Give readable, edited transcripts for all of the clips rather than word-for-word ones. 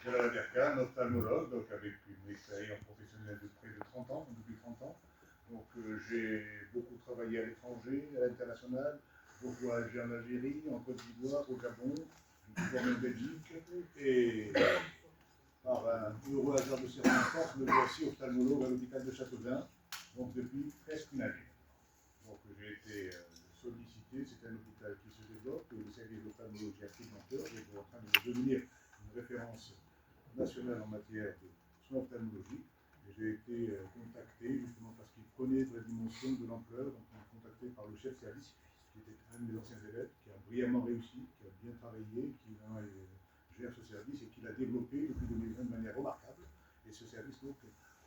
Gérald Aberkan, ophtalmologue, donc avec une expérience professionnelle de près de 30 ans, depuis 30 ans. Donc j'ai beaucoup travaillé à l'étranger, à l'international, beaucoup voyagé en Algérie, en Côte d'Ivoire, au Gabon, en Belgique, et par un heureux hasard de circonstance, me voici ophtalmologue à l'hôpital de Châteaudun, donc depuis presque une année. Donc j'ai été sollicité, c'est un hôpital qui se développe, le service d'ophtalmologie pigmentaire est en train de devenir une référence nationale en matière de soins ophtalmologiques. Et j'ai été contacté justement parce qu'il connaît de la dimension de l'ampleur, donc on est contacté par le chef de service, qui était un de mes anciens élèves, qui a brillamment réussi, qui a bien travaillé, qui gère ce service et qui l'a développé depuis 2020 de manière remarquable. Et ce service donc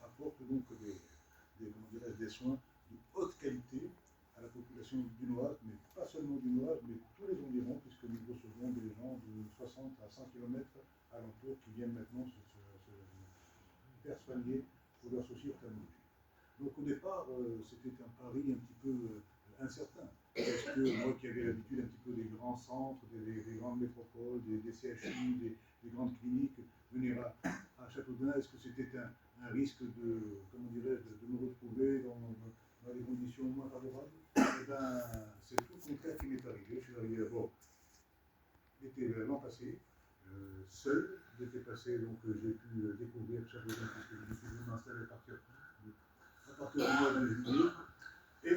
apporte donc des soins de haute qualité à la population dunoise, mais pas seulement dunoise, mais tous les environs, puisque nous recevons des gens de 60 à 100 km alentour qui viennent maintenant se faire soigner pour leur souci ophtalmologique. Donc au départ, c'était un pari un petit peu incertain, parce que moi qui avais l'habitude un petit peu des grands centres, des grandes métropoles, des CHU, des grandes cliniques, venir à Châteaudun, est-ce que c'était un risque de, comment dirais-je, de me retrouver dans des conditions moins favorables? Eh bien, c'est tout le contraire qui m'est arrivé. Je suis arrivé d'abord l'été l'an passé, seul, l'été passé, donc j'ai pu découvrir Châteaudun puisque je me suis venu m'installer à partir du mois de juillet, et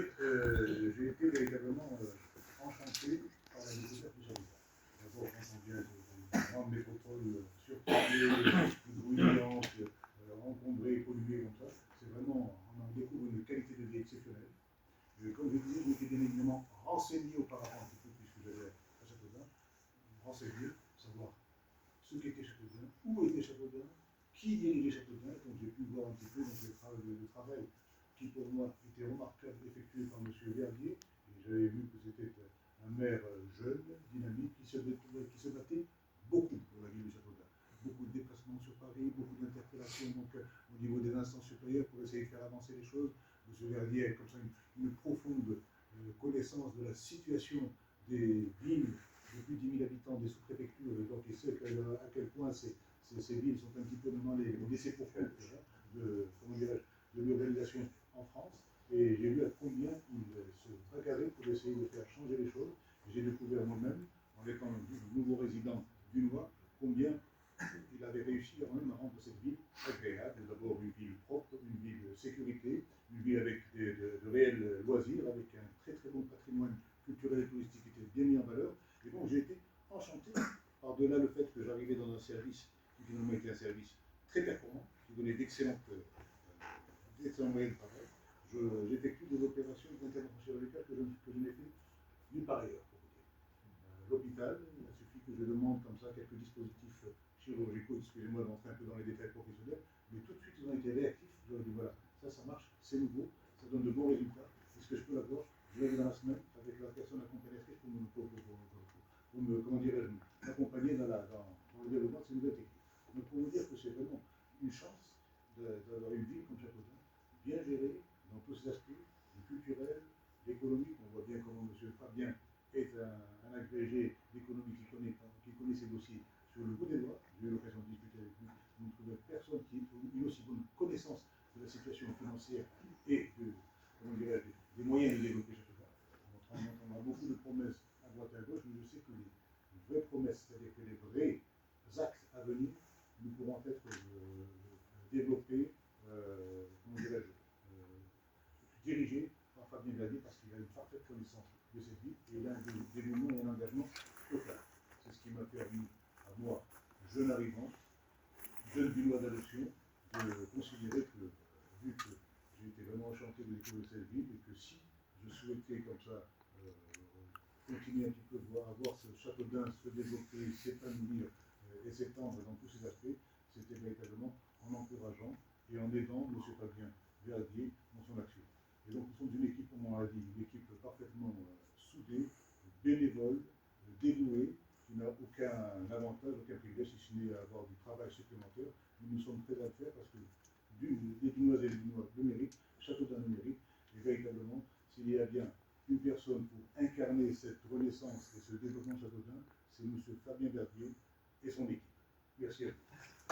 j'ai été véritablement enchanté par la découverte de Châteaudun. D'abord, quand on vient d'une grande métropole surpeuplée, bruyante, encombrée, polluée comme ça, c'est vraiment, on en découvre une qualité de vie exceptionnelle. Comme je disais, je m'étais bien évidemment renseigné auparavant un petit peu, puisque j'allais à Châteaudun, renseigné, savoir ce qu'était Châteaudun, où était Châteaudun, qui dirigeait Châteaudun, donc j'ai pu voir un petit peu donc, le travail qui pour moi était remarquable, effectué par M. Verdier, et j'avais vu que c'était un maire jeune, dynamique, qui se battait beaucoup pour la ville de Châteaudun. Beaucoup de déplacements sur Paris, beaucoup d'interpellations donc, au niveau des instances supérieures pour essayer de faire avancer les choses. M. Verdier a comme ça une profonde connaissance de la situation des villes de plus de 10 000 habitants, des sous-préfectures, donc il sait à quel point ces villes sont un petit peu maintenant les décès pour compte de l'urbanisation en France. Et j'ai vu à combien il se bagarrait pour essayer de faire changer les choses. J'ai découvert moi-même, en étant nouveau résident dunois, combien il avait réussi quand même à rendre cette ville agréable. D'abord une ville propre, une ville de sécurité, une ville avec de réels loisirs, avec un très très bon patrimoine culturel et touristique qui était bien mis en valeur. Et donc j'ai été enchanté, par-delà le fait que j'arrivais dans un service qui finalement était un service très performant, qui donnait d'excellents moyens de travail. J'effectue des opérations d'intervention chirurgicale que je n'ai fait nulle part ailleurs, pour vous dire. L'hôpital, il suffit que je demande comme ça quelques dispositifs chirurgicaux, excusez-moi d'entrer un peu dans les détails professionnels, mais tout de suite ils ont été réactifs. Je leur ai dit voilà, ça marche, c'est nouveau, ça donne de bons résultats. Est-ce que je peux l'avoir? Je vais aller dans la semaine avec la personne accompagnatrice pour me comment dirais-je, m'accompagner dans le développement de ces nouvelles techniques. Donc pour vous dire que c'est vraiment une chance d'avoir une ville comme Châteaudun, bien gérée dans tous ses aspects, le culturel, l'économique. On voit bien comment M. Fabien est un agrégé d'économie qui connaît ses dossiers sur le bout des doigts. J'ai eu l'occasion de discuter avec lui. Vous ne trouvez personne qui ait une aussi bonne connaissance de la situation financière et des moyens de développer Châteaudun. On a beaucoup de promesses à droite et à gauche, mais je sais que les vraies promesses, c'est-à-dire que les vrais actes à venir, nous pourront être développés, dirigés par Fabien Verdier, parce qu'il a une parfaite connaissance de cette ville et il a un dévouement et un engagement total. C'est ce qui m'a permis, à moi, jeune arrivant, jeune dunois d'adoption, de considérer que, vu que j'ai été vraiment enchanté de découvrir cette ville, et que si je souhaitais comme ça continuer un petit peu à voir ce Châteaudun se développer, s'épanouir et s'étendre dans tous ses aspects, c'était véritablement en encourageant et en aidant M. Fabien Verdier dans son action. Et donc nous sommes une équipe, comme on l'a dit, une équipe parfaitement soudée, bénévole, dévouée, qui n'a aucun avantage, aucun privilège, si ce n'est avoir du travail supplémentaire. Nous sommes prêts à le faire parce que les Dunoises et les Dunois le méritent, Châteaudun le mérite, et véritablement, s'il y a bien une personne pour incarner cette renaissance et ce développement de Châteaudun, c'est M. Fabien Verdier et son équipe. Merci à vous.